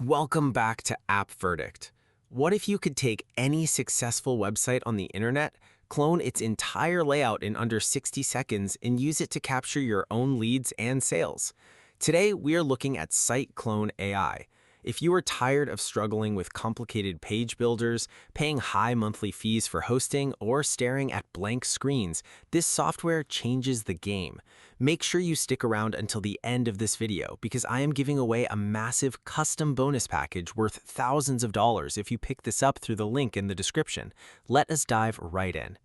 welcome back to App Verdict. What if you could take any successful website on the internet, clone its entire layout in under 60 seconds, and use it to capture your own leads and sales? Today, we are looking at SiteClone AI. If you are tired of struggling with complicated page builders, paying high monthly fees for hosting, or staring at blank screens, this software changes the game. Make sure you stick around until the end of this video because I am giving away a massive custom bonus package worth thousands of dollars if you pick this up through the link in the description. Let us dive right in.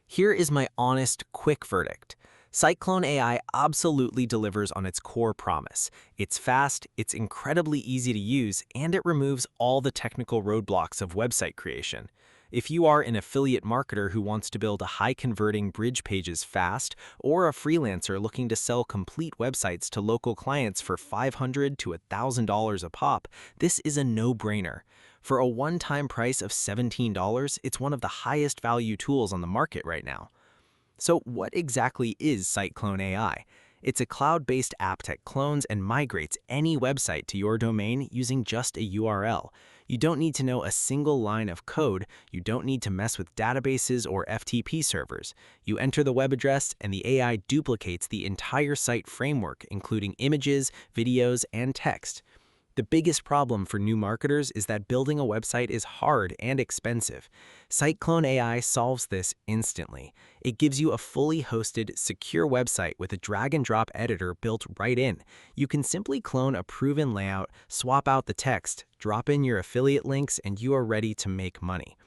Here is my honest, quick verdict. SiteClone AI absolutely delivers on its core promise. It's fast, it's incredibly easy to use, and it removes all the technical roadblocks of website creation. If you are an affiliate marketer who wants to build a high-converting bridge pages fast, or a freelancer looking to sell complete websites to local clients for $500 to $1,000 a pop, this is a no-brainer. For a one-time price of $17, it's one of the highest value tools on the market right now. So what exactly is SiteClone AI? It's a cloud-based app that clones and migrates any website to your domain using just a URL. You don't need to know a single line of code. You don't need to mess with databases or FTP servers. You enter the web address and the AI duplicates the entire site framework, including images, videos, and text. The biggest problem for new marketers is that building a website is hard and expensive. SiteClone AI solves this instantly. It gives you a fully hosted, secure website with a drag-and-drop editor built right in. You can simply clone a proven layout, swap out the text, drop in your affiliate links, and you are ready to make money.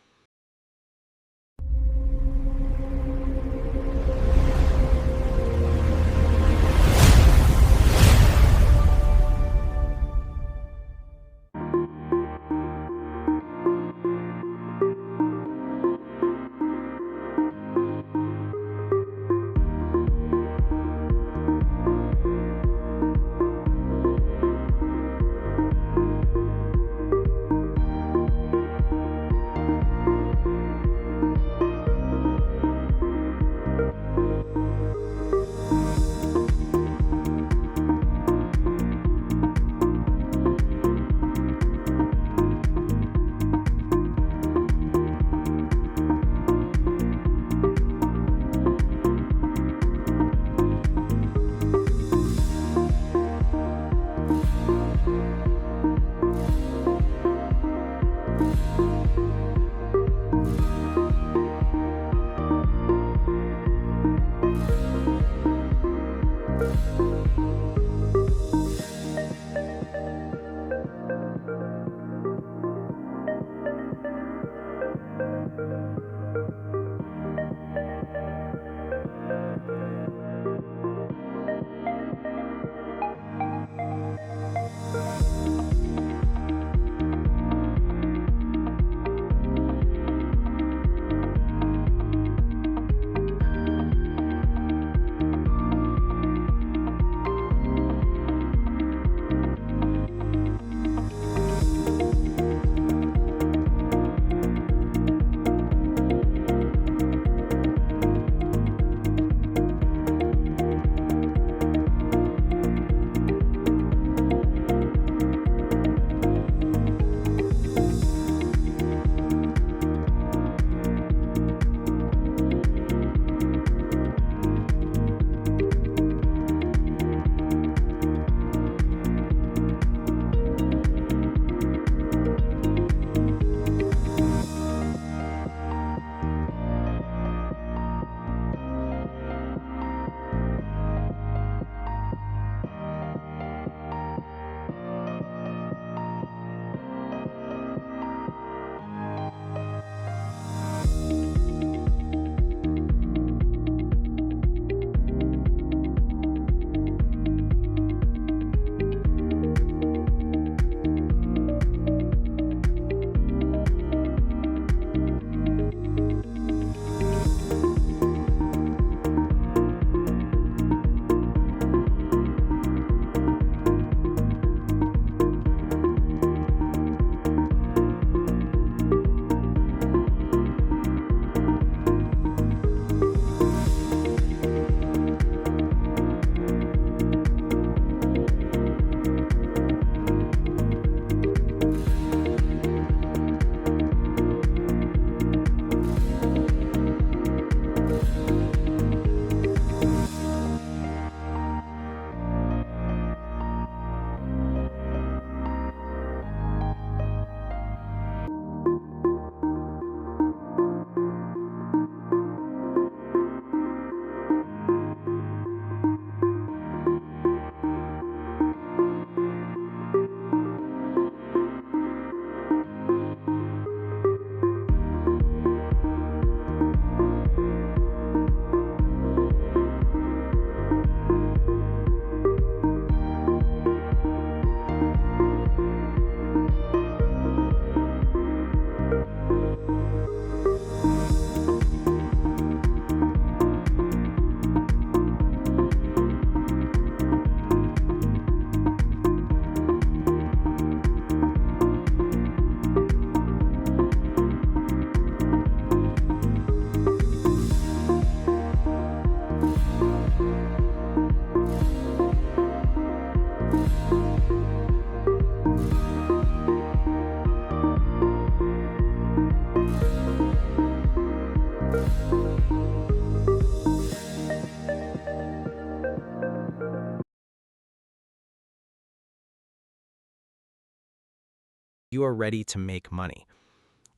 you are ready to make money.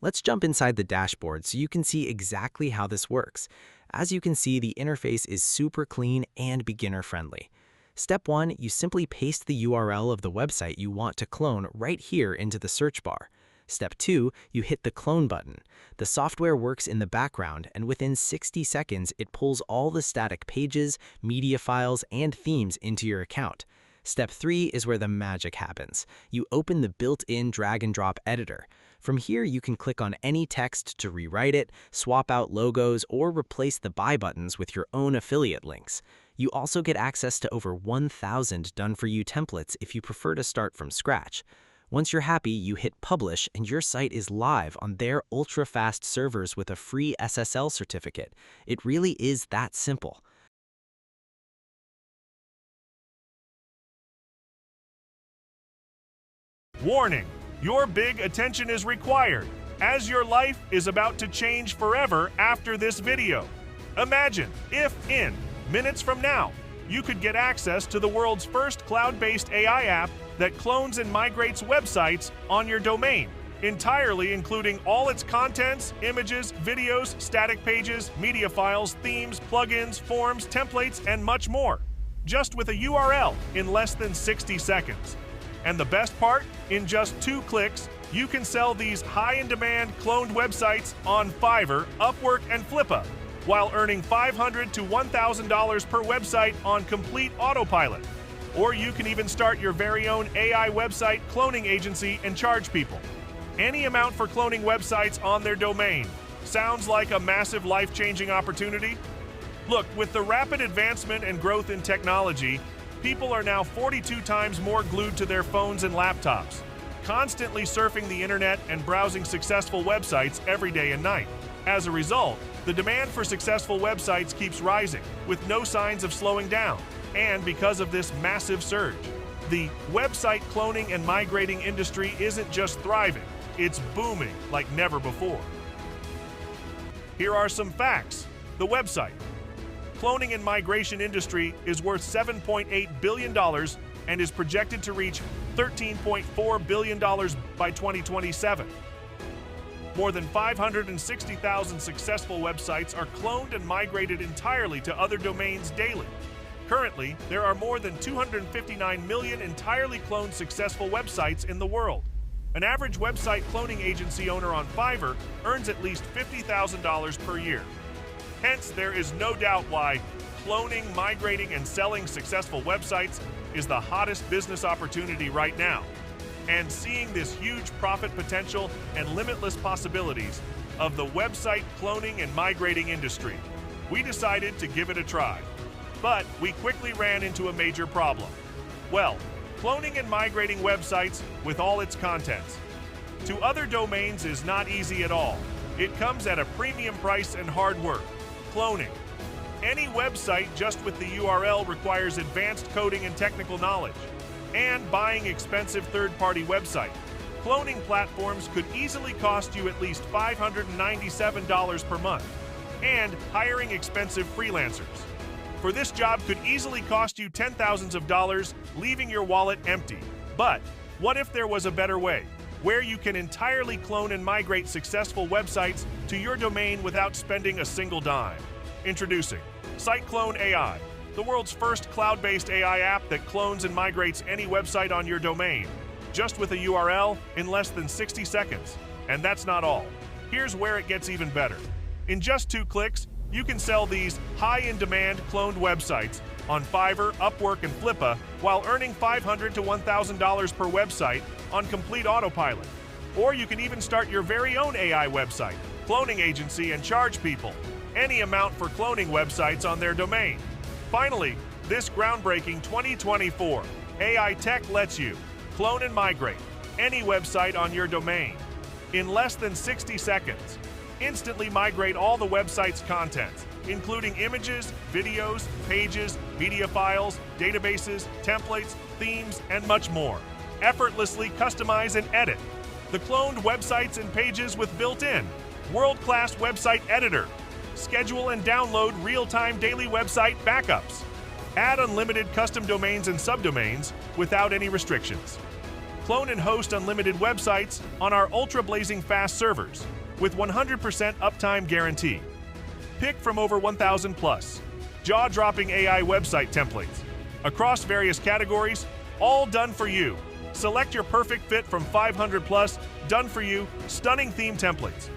Let's jump inside the dashboard so you can see exactly how this works. As you can see, the interface is super clean and beginner-friendly. Step 1, you simply paste the URL of the website you want to clone right here into the search bar. Step 2, you hit the clone button. The software works in the background, and within 60 seconds, it pulls all the static pages, media files, and themes into your account. Step 3 is where the magic happens. You open the built-in drag-and-drop editor. From here, you can click on any text to rewrite it, swap out logos, or replace the buy buttons with your own affiliate links. You also get access to over 1,000 done-for-you templates if you prefer to start from scratch. Once you're happy, you hit publish and your site is live on their ultra-fast servers with a free SSL certificate. It really is that simple. Warning: your big attention is required, as your life is about to change forever after this video. Imagine if, in minutes from now, you could get access to the world's first cloud-based AI app that clones and migrates websites on your domain, entirely including all its contents, images, videos, static pages, media files, themes, plugins, forms, templates, and much more, just with a URL in less than 60 seconds. And the best part? In just 2 clicks, you can sell these high-in-demand cloned websites on Fiverr, Upwork, and Flippa, while earning $500 to $1,000 per website on complete autopilot. Or you can even start your very own AI website cloning agency and charge people any amount for cloning websites on their domain. Sounds like a massive life-changing opportunity? Look, with the rapid advancement and growth in technology, people are now 42 times more glued to their phones and laptops, constantly surfing the internet and browsing successful websites every day and night. As a result, the demand for successful websites keeps rising, with no signs of slowing down. And because of this massive surge, the website cloning and migrating industry isn't just thriving, it's booming like never before. Here are some facts. The website cloning and migration industry is worth $7.8 billion and is projected to reach $13.4 billion by 2027. More than 560,000 successful websites are cloned and migrated entirely to other domains daily. Currently, there are more than 259 million entirely cloned successful websites in the world. An average website cloning agency owner on Fiverr earns at least $50,000 per year. Hence, there is no doubt why cloning, migrating, and selling successful websites is the hottest business opportunity right now. And seeing this huge profit potential and limitless possibilities of the website cloning and migrating industry, we decided to give it a try. But we quickly ran into a major problem. Well, cloning and migrating websites with all its contents to other domains is not easy at all. It comes at a premium price and hard work. Cloning any website just with the URL requires advanced coding and technical knowledge. And buying expensive third-party website cloning platforms could easily cost you at least $597 per month. And hiring expensive freelancers for this job could easily cost you $10,000s of dollars, leaving your wallet empty. But what if there was a better way, where you can entirely clone and migrate successful websites to your domain without spending a single dime? Introducing SiteClone AI, the world's first cloud-based AI app that clones and migrates any website on your domain, just with a URL in less than 60 seconds. And that's not all. Here's where it gets even better. In just 2 clicks, you can sell these high-in-demand cloned websites on Fiverr, Upwork, and Flippa while earning $500 to $1,000 per website on complete autopilot. Or you can even start your very own AI website, cloning agency, and charge people any amount for cloning websites on their domain. Finally, this groundbreaking 2024 AI tech lets you clone and migrate any website on your domain in less than 60 seconds. Instantly migrate all the website's contents, including images, videos, pages, media files, databases, templates, themes, and much more. Effortlessly customize and edit the cloned websites and pages with built-in world-class website editor. Schedule and download real-time daily website backups. Add unlimited custom domains and subdomains without any restrictions. Clone and host unlimited websites on our ultra-blazing fast servers with 100% uptime guarantee. Pick from over 1,000 plus jaw-dropping AI website templates across various categories, all done for you. Select your perfect fit from 500 plus done-for-you, stunning theme templates.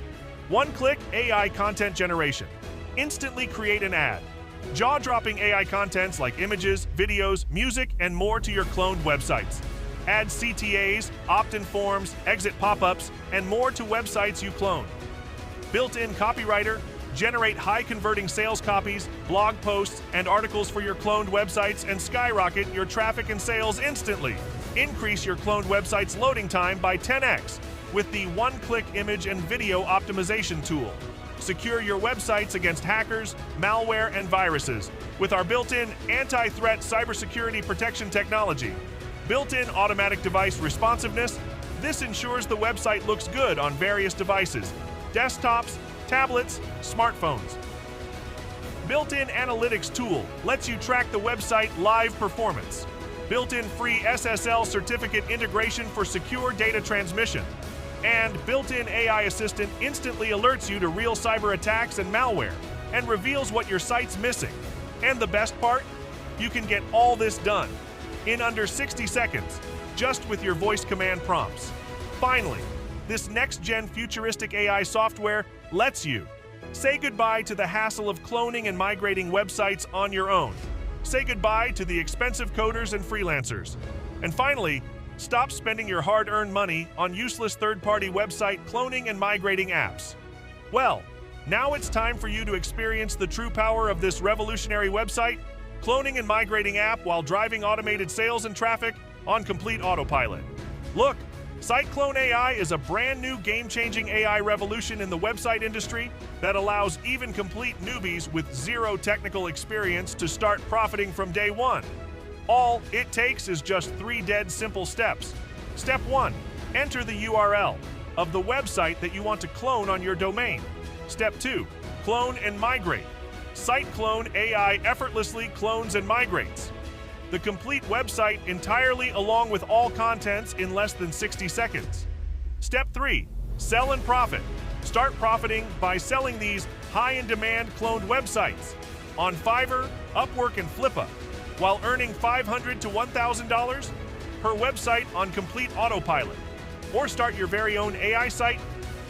One-click AI content generation. Instantly create an ad. Jaw-dropping AI contents like images, videos, music, and more to your cloned websites. Add CTAs, opt-in forms, exit pop-ups, and more to websites you clone. Built-in copywriter. Generate high-converting sales copies, blog posts, and articles for your cloned websites and skyrocket your traffic and sales instantly. Increase your cloned website's loading time by 10x with the one-click image and video optimization tool. Secure your websites against hackers, malware, and viruses with our built-in anti-threat cybersecurity protection technology. Built-in automatic device responsiveness. This ensures the website looks good on various devices, desktops, tablets, smartphones. Built-in analytics tool lets you track the website live performance. Built-in free SSL certificate integration for secure data transmission. And built-in AI assistant instantly alerts you to real cyber attacks and malware and reveals what your site's missing. And the best part? You can get all this done in under 60 seconds just with your voice command prompts. Finally, this next-gen futuristic AI software lets you say goodbye to the hassle of cloning and migrating websites on your own. Say goodbye to the expensive coders and freelancers. And finally, stop spending your hard-earned money on useless third-party website cloning and migrating apps. Well, now it's time for you to experience the true power of this revolutionary website cloning and migrating app while driving automated sales and traffic on complete autopilot. Look, SiteClone AI is a brand new game-changing AI revolution in the website industry that allows even complete newbies with zero technical experience to start profiting from day one. All it takes is just 3 dead simple steps. Step 1. Enter the URL of the website that you want to clone on your domain. Step 2. Clone and migrate. SiteClone AI effortlessly clones and migrates the complete website entirely along with all contents in less than 60 seconds. Step 3. Sell and profit. Start profiting by selling these high-in-demand cloned websites on Fiverr, Upwork, and Flippa, while earning $500 to $1,000 per website on complete autopilot. Or start your very own AI site,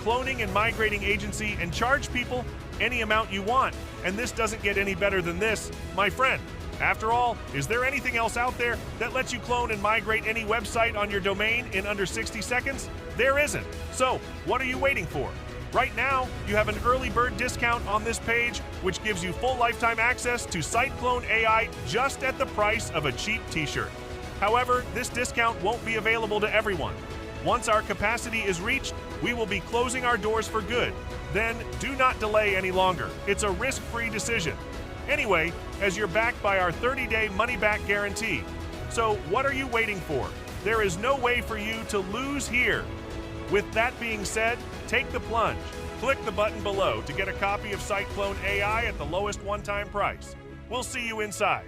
cloning and migrating agency, and charge people any amount you want. And this doesn't get any better than this, my friend. After all, is there anything else out there that lets you clone and migrate any website on your domain in under 60 seconds? There isn't. So, what are you waiting for? Right now, you have an early bird discount on this page, which gives you full lifetime access to SiteClone AI just at the price of a cheap t-shirt. However, this discount won't be available to everyone. Once our capacity is reached, we will be closing our doors for good. Then, do not delay any longer. It's a risk-free decision. Anyway, as you're backed by our 30-day money-back guarantee. So what are you waiting for? There is no way for you to lose here. With that being said, take the plunge. Click the button below to get a copy of SiteClone AI at the lowest one-time price. We'll see you inside.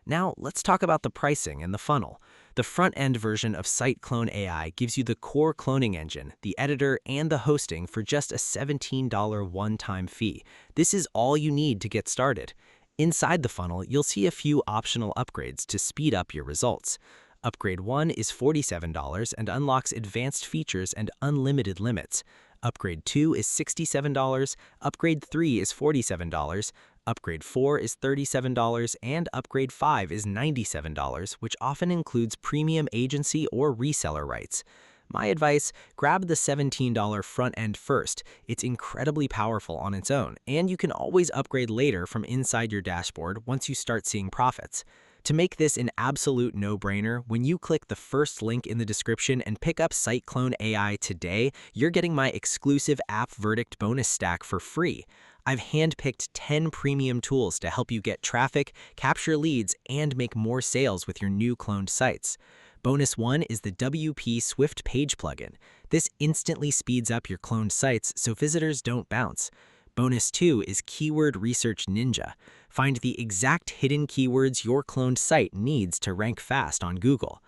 Now, let's talk about the pricing and the funnel. The front-end version of SiteClone AI gives you the core cloning engine, the editor, and the hosting for just a $17 one-time fee. This is all you need to get started. Inside the funnel, you'll see a few optional upgrades to speed up your results. Upgrade 1 is $47 and unlocks advanced features and unlimited limits. Upgrade 2 is $67, Upgrade 3 is $47, Upgrade 4 is $37, and Upgrade 5 is $97, which often includes premium agency or reseller rights. My advice, grab the $17 front end first. It's incredibly powerful on its own, and you can always upgrade later from inside your dashboard once you start seeing profits. To make this an absolute no-brainer, when you click the first link in the description and pick up SiteClone AI today, you're getting my exclusive App Verdict bonus stack for free. I've handpicked 10 premium tools to help you get traffic, capture leads, and make more sales with your new cloned sites. Bonus 1 is the WP Swift Page plugin. This instantly speeds up your cloned sites so visitors don't bounce. Bonus 2 is Keyword Research Ninja. Find the exact hidden keywords your cloned site needs to rank fast on Google.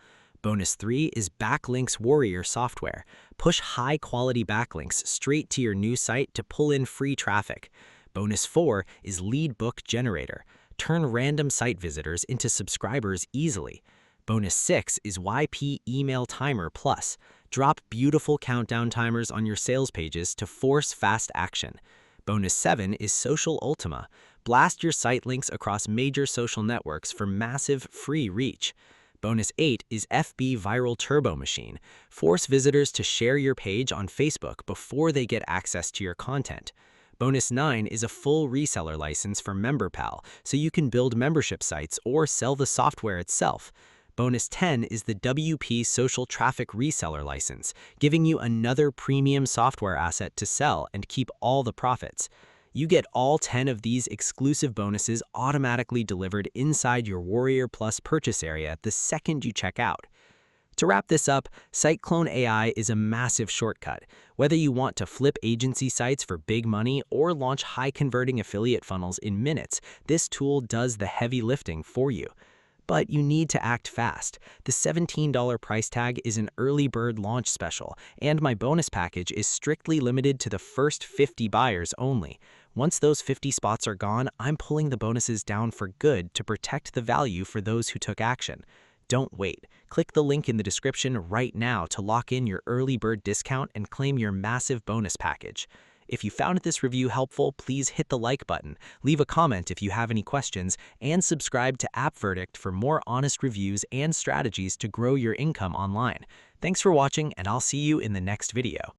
Bonus 3 is Backlinks Warrior software. Push high-quality backlinks straight to your new site to pull in free traffic. Bonus 4 is Lead Book Generator. Turn random site visitors into subscribers easily. Bonus 6 is YP Email Timer Plus. Drop beautiful countdown timers on your sales pages to force fast action. Bonus 7 is Social Ultima. Blast your site links across major social networks for massive free reach. Bonus 8 is FB Viral Turbo Machine. Force visitors to share your page on Facebook before they get access to your content. Bonus 9 is a full reseller license for MemberPal, so you can build membership sites or sell the software itself. Bonus 10 is the WP Social Traffic Reseller License, giving you another premium software asset to sell and keep all the profits. You get all 10 of these exclusive bonuses automatically delivered inside your Warrior Plus purchase area the second you check out. To wrap this up, SiteClone AI is a massive shortcut. Whether you want to flip agency sites for big money or launch high-converting affiliate funnels in minutes, this tool does the heavy lifting for you. But you need to act fast. The $17 price tag is an early bird launch special, and my bonus package is strictly limited to the first 50 buyers only. Once those 50 spots are gone, I'm pulling the bonuses down for good to protect the value for those who took action. Don't wait. Click the link in the description right now to lock in your early bird discount and claim your massive bonus package. If you found this review helpful, please hit the like button, leave a comment if you have any questions, and subscribe to App Verdict for more honest reviews and strategies to grow your income online. Thanks for watching, and I'll see you in the next video.